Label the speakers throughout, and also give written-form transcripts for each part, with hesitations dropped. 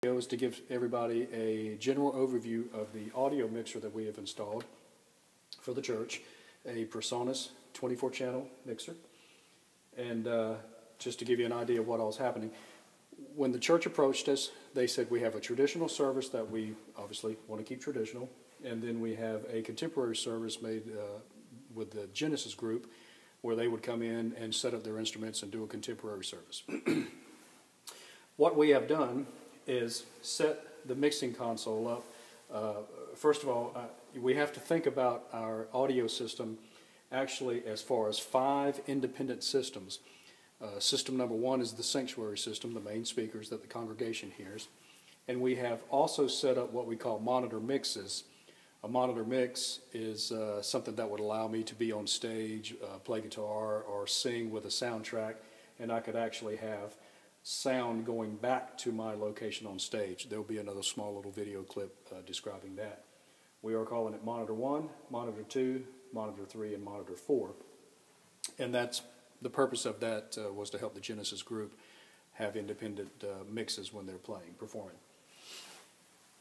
Speaker 1: is to give everybody a general overview of the audio mixer that we have installed for the church, a Presonus 24-channel mixer. And just to give you an idea of what all is happening, when the church approached us, they said we have a traditional service that we obviously want to keep traditional, and then we have a contemporary service made with the Genesis group where they would come in and set up their instruments and do a contemporary service. What we have done is set the mixing console up. First of all, we have to think about our audio system actually as far as 5 independent systems. System number 1 is the sanctuary system, the main speakers that the congregation hears. And we have also set up what we call monitor mixes. A monitor mix is something that would allow me to be on stage, play guitar, or sing with a soundtrack, and I could actually have sound going back to my location on stage. There will be another small little video clip describing that. We are calling it Monitor 1, Monitor 2, Monitor 3, and Monitor 4. And that's the purpose of that was to help the Genesis group have independent mixes when they're playing, performing.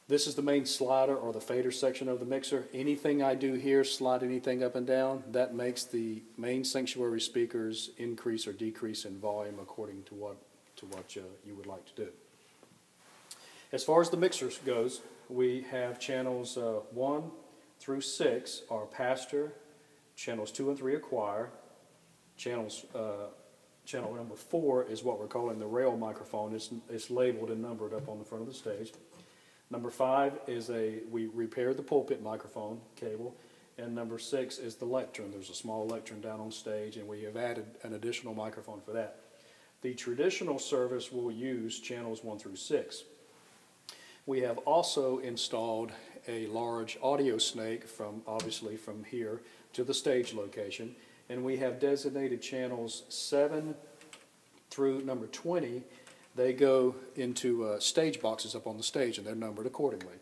Speaker 1: This is the main slider or the fader section of the mixer. Anything I do here, slide anything up and down, that makes the main sanctuary speakers increase or decrease in volume according to what you would like to do. As far as the mixers goes, we have channels 1 through 6 are pastor, channels 2 and 3 are choir, channel number 4 is what we're calling the rail microphone. It's labeled and numbered up on the front of the stage. Number 5 is we repaired the pulpit microphone cable, and number 6 is the lectern. There's a small lectern down on stage, and we have added an additional microphone for that. The traditional service will use channels 1 through 6. We have also installed a large audio snake obviously from here to the stage location, and we have designated channels 7 through number 20. They go into stage boxes up on the stage, and they're numbered accordingly.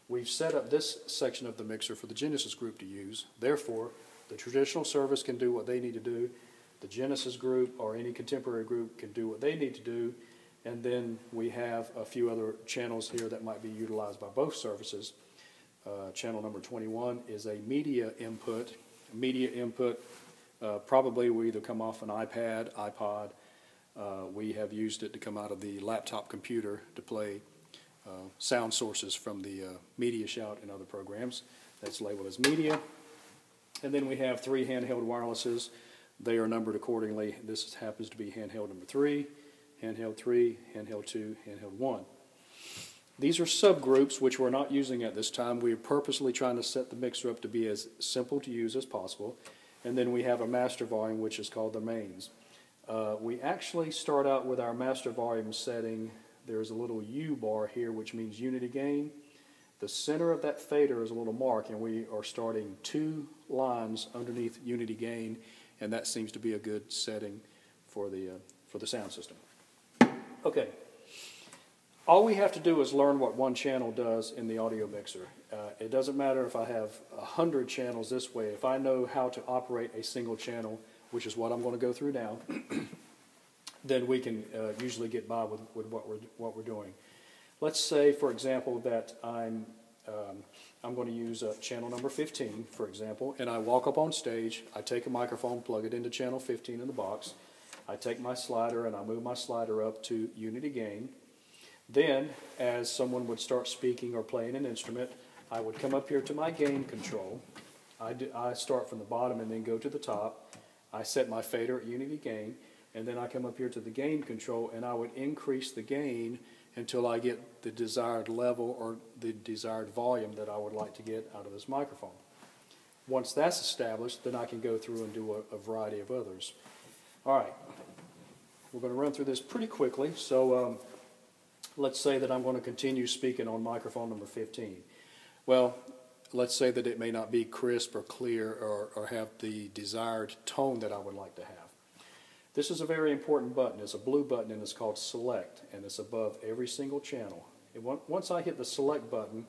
Speaker 1: We've set up this section of the mixer for the Genesis group to use. Therefore, the traditional service can do what they need to do. The Genesis group or any contemporary group can do what they need to do. And then we have a few other channels here that might be utilized by both services. Channel number 21 is a media input. Media input probably will either come off an iPad, iPod. We have used it to come out of the laptop computer to play sound sources from the Media Shout and other programs. That's labeled as media. And then we have 3 handheld wirelesses. They are numbered accordingly. This happens to be handheld number 3, handheld 3, handheld 2, handheld 1. These are subgroups which we're not using at this time. We're purposely trying to set the mixer up to be as simple to use as possible. And then we have a master volume, which is called the mains. We actually start out with our master volume setting. There's a little U bar here, which means unity gain. The center of that fader is a little mark, and we are starting 2 lines underneath unity gain, and that seems to be a good setting for the sound system. Okay. All we have to do is learn what one channel does in the audio mixer. It doesn't matter if I have 100 channels this way. If I know how to operate a single channel, which is what I'm going to go through now, then we can usually get by with what we're doing. Let's say, for example, that I'm going to use channel number 15, for example, and I walk up on stage, I take a microphone, plug it into channel 15 in the box, I take my slider and I move my slider up to unity gain. Then, as someone would start speaking or playing an instrument, I would come up here to my gain control. I start from the bottom and then go to the top. I set my fader at unity gain, and then I come up here to the gain control, and I would increase the gain until I get the desired level or the desired volume that I would like to get out of this microphone. Once that's established, then I can go through and do a variety of others. All right, we're going to run through this pretty quickly. So let's say that I'm going to continue speaking on microphone number 15. Well, let's say that it may not be crisp or clear or have the desired tone that I would like to have. This is a very important button. It's a blue button, and it's called Select, and it's above every single channel. Once I hit the Select button,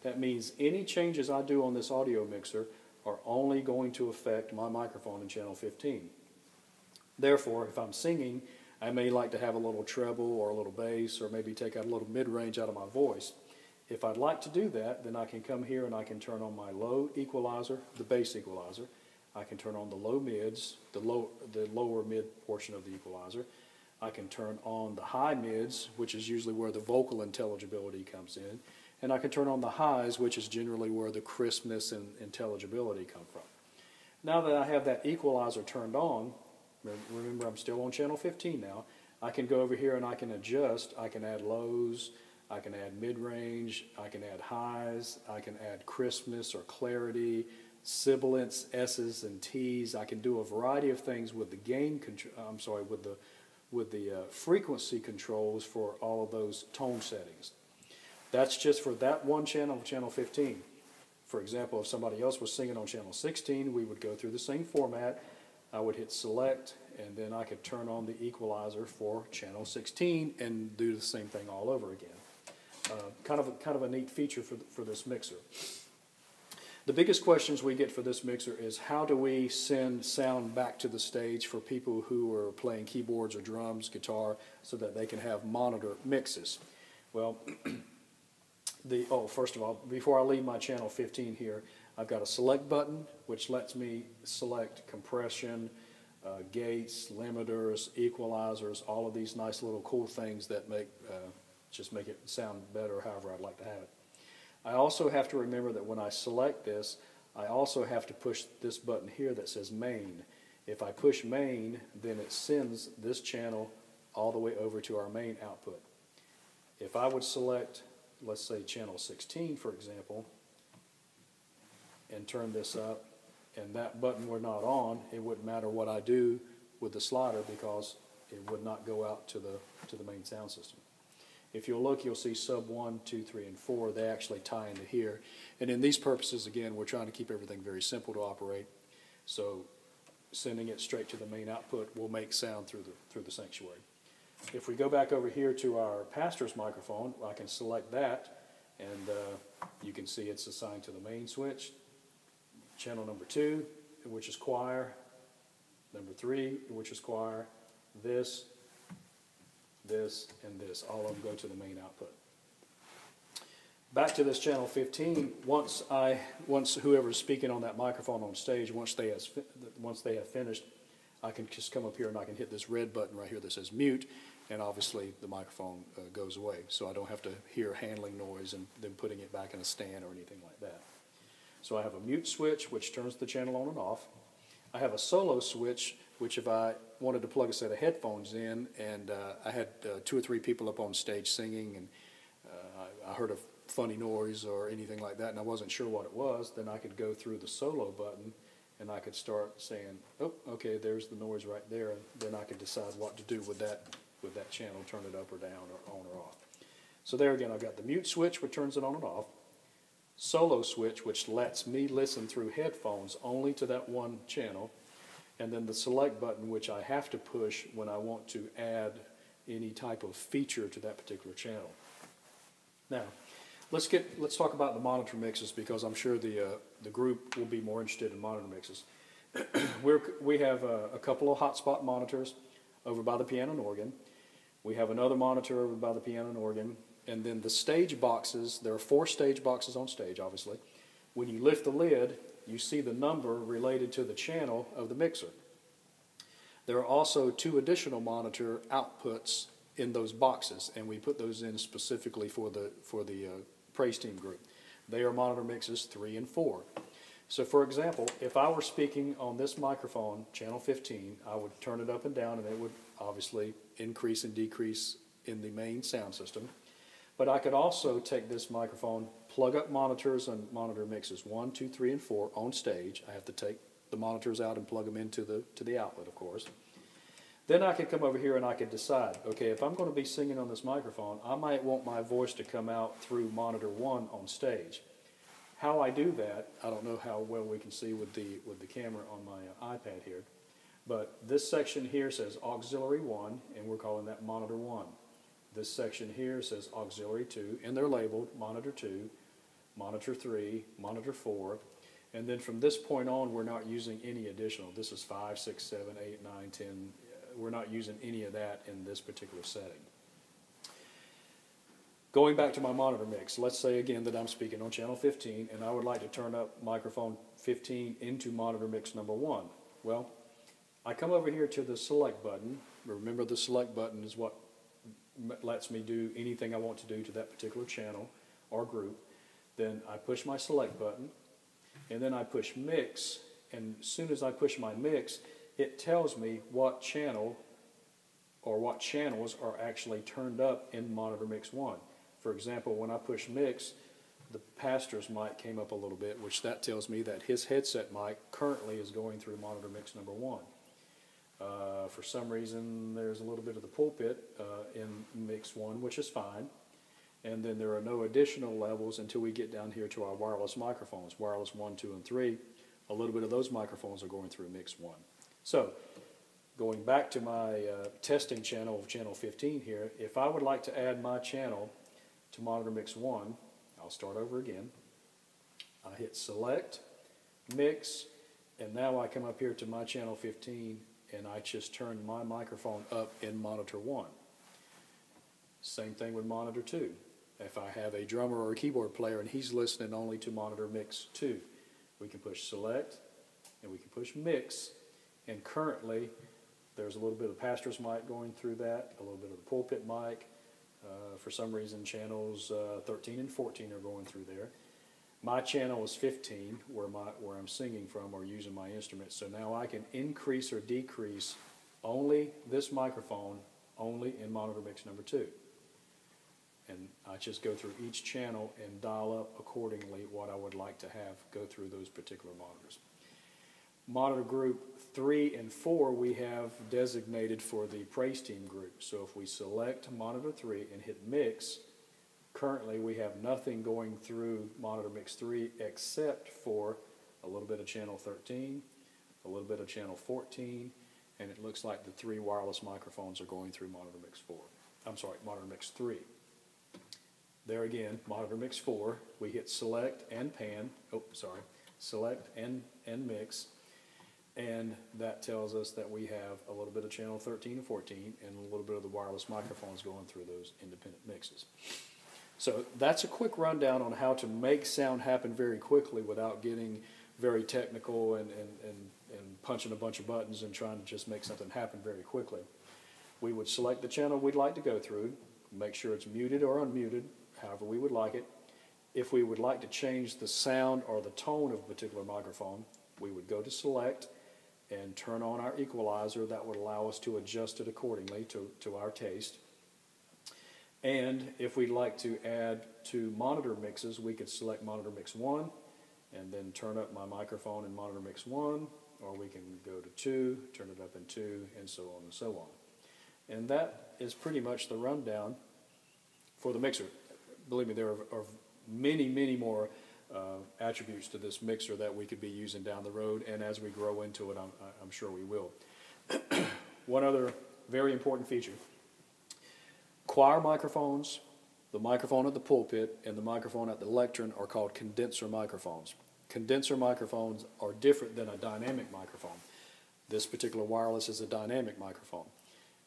Speaker 1: that means any changes I do on this audio mixer are only going to affect my microphone in channel 15. Therefore, if I'm singing, I may like to have a little treble or a little bass, or maybe take out a little mid-range out of my voice. If I'd like to do that, then I can come here and I can turn on my low equalizer, the bass equalizer. I can turn on the low mids, the lower mid portion of the equalizer. I can turn on the high mids, which is usually where the vocal intelligibility comes in. And I can turn on the highs, which is generally where the crispness and intelligibility come from. Now that I have that equalizer turned on, remember I'm still on channel 15 now, I can go over here and I can adjust. I can add lows, I can add mid-range, I can add highs, I can add crispness or clarity, sibilants, S's and T's. I can do a variety of things with the gain control, with the frequency controls for all of those tone settings. That's just for that one channel, channel 15. For example, if somebody else was singing on channel 16, we would go through the same format. I would hit select, and then I could turn on the equalizer for channel 16 and do the same thing all over again. Kind of a neat feature for this mixer. The biggest questions we get for this mixer is how do we send sound back to the stage for people who are playing keyboards or drums, guitar, so that they can have monitor mixes. Well, first of all, before I leave my channel 15 here, I've got a select button which lets me select compression, gates, limiters, equalizers, all of these nice little cool things that just make it sound better however I'd like to have it. I also have to remember that when I select this, I also have to push this button here that says main. If I push main, then it sends this channel all the way over to our main output. If I would select, let's say channel 16 for example, and turn this up, and that button were not on, it wouldn't matter what I do with the slider because it would not go out to the main sound system. If you'll look, you'll see sub 1, 2, 3, and 4. They actually tie into here. And in these purposes, again, we're trying to keep everything very simple to operate. So sending it straight to the main output will make sound through the sanctuary. If we go back over here to our pastor's microphone, I can select that, and you can see it's assigned to the main switch. Channel number 2, which is choir. Number 3, which is choir. This, and this. All of them go to the main output. Back to this channel 15, once whoever's speaking on that microphone on stage, once they have finished, I can just come up here and I can hit this red button right here that says mute, and obviously the microphone goes away. So I don't have to hear handling noise and then putting it back in a stand or anything like that. So I have a mute switch which turns the channel on and off. I have a solo switch which if I wanted to plug a set of headphones in and I had 2 or 3 people up on stage singing and I heard a funny noise or anything like that and I wasn't sure what it was, then I could go through the solo button and I could start saying, oh, okay, there's the noise right there, and then I could decide what to do with that channel, turn it up or down or on or off. So there again, I've got the mute switch which turns it on and off, solo switch which lets me listen through headphones only to that one channel, and then the select button which I have to push when I want to add any type of feature to that particular channel. Now, let's talk about the monitor mixes because I'm sure the group will be more interested in monitor mixes. We have a couple of hotspot monitors over by the piano and organ. We have another monitor over by the piano and organ. And then the stage boxes, there are 4 stage boxes on stage, obviously. When you lift the lid, you see the number related to the channel of the mixer. There are also 2 additional monitor outputs in those boxes, and we put those in specifically for the praise team group. They are monitor mixes 3 and 4. So for example, if I were speaking on this microphone, channel 15, I would turn it up and down, and it would obviously increase and decrease in the main sound system. But I could also take this microphone, plug up monitors and monitor mixes 1, 2, 3, and 4 on stage. I have to take the monitors out and plug them into the outlet, of course. Then I could come over here and I could decide, okay, if I'm going to be singing on this microphone, I might want my voice to come out through monitor 1 on stage. How I do that, I don't know how well we can see with the camera on my iPad here, but this section here says auxiliary 1, and we're calling that monitor 1. This section here says auxiliary 2, and they're labeled monitor 2, monitor 3, monitor 4, and then from this point on we're not using any additional. This is 5, 6, 7, 8, 9, 10, we're not using any of that in this particular setting. Going back to my monitor mix, let's say again that I'm speaking on channel 15 and I would like to turn up microphone 15 into monitor mix number 1. Well, I come over here to the select button. Remember, the select button is what lets me do anything I want to do to that particular channel or group. Then I push my select button, and then I push mix, and as soon as I push my mix, it tells me what channel or what channels are actually turned up in monitor mix 1. For example, when I push mix, the pastor's mic came up a little bit, which that tells me that his headset mic currently is going through monitor mix number 1. For some reason, there's a little bit of the pulpit in mix 1, which is fine. And then there are no additional levels until we get down here to our wireless microphones, wireless 1, 2, and 3. A little bit of those microphones are going through mix 1. So, going back to my testing channel of channel 15 here, if I would like to add my channel to monitor mix 1, I'll start over again. I hit select, mix, and now I come up here to my channel 15 and I just turn my microphone up in monitor 1. Same thing with monitor 2. If I have a drummer or a keyboard player and he's listening only to monitor mix 2, we can push select and we can push mix, and currently there's a little bit of pastor's mic going through that, a little bit of the pulpit mic. For some reason channels 13 and 14 are going through there. My channel is 15 where I'm singing from or using my instrument, so now I can increase or decrease only this microphone only in monitor mix number 2. And I just go through each channel and dial up accordingly what I would like to have go through those particular monitors. Monitor group 3 and 4 we have designated for the praise team group. So if we select monitor 3 and hit mix, currently we have nothing going through monitor mix 3 except for a little bit of channel 13, a little bit of channel 14, and it looks like the 3 wireless microphones are going through monitor mix 4. I'm sorry, monitor mix 3. There again, monitor mix 4, we hit select and pan, select and mix, and that tells us that we have a little bit of channel 13 and 14 and a little bit of the wireless microphones going through those independent mixes. So that's a quick rundown on how to make sound happen very quickly without getting very technical and punching a bunch of buttons and trying to just make something happen very quickly. We would select the channel we'd like to go through, make sure it's muted or unmuted, however we would like it. If we would like to change the sound or the tone of a particular microphone, we would go to select and turn on our equalizer. That would allow us to adjust it accordingly to our taste. And if we'd like to add to monitor mixes, we could select monitor mix 1 and then turn up my microphone in monitor mix 1, or we can go to 2, turn it up in 2, and so on and so on. And that is pretty much the rundown for the mixer. Believe me, there are many, many more attributes to this mixer that we could be using down the road, and as we grow into it, I'm sure we will. One other very important feature. Choir microphones, the microphone at the pulpit, and the microphone at the lectern are called condenser microphones. Condenser microphones are different than a dynamic microphone. This particular wireless is a dynamic microphone.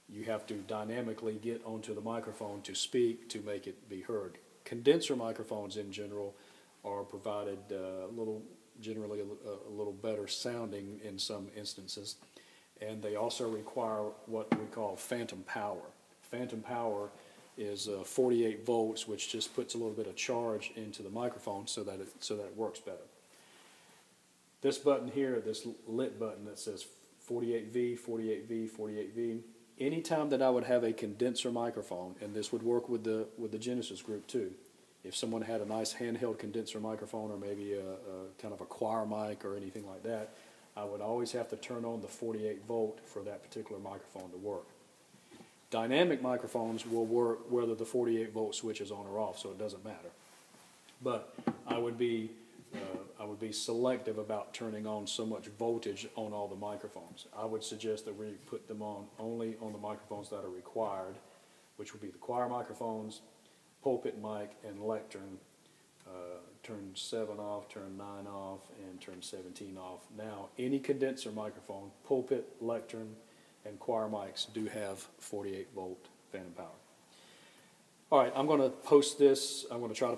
Speaker 1: You have to dynamically get onto the microphone to speak to make it be heard. Condenser microphones in general are provided generally a little better sounding in some instances, and they also require what we call phantom power. Phantom power is 48 volts, which just puts a little bit of charge into the microphone so that it works better. This button here, this lit button that says 48V, 48V, 48V, anytime that I would have a condenser microphone, and this would work with the Genesis group too, if someone had a nice handheld condenser microphone or maybe a kind of a choir mic or anything like that, I would always have to turn on the 48 volt for that particular microphone to work. Dynamic microphones will work whether the 48 volt switch is on or off, so it doesn't matter. But I would be selective about turning on so much voltage on all the microphones. I would suggest that we put them on only on the microphones that are required, which would be the choir microphones, pulpit mic, and lectern. Turn 7 off, turn 9 off, and turn 17 off. Now, any condenser microphone, pulpit, lectern, and choir mics do have 48 volt phantom power. All right, I'm going to post this. I'm going to try to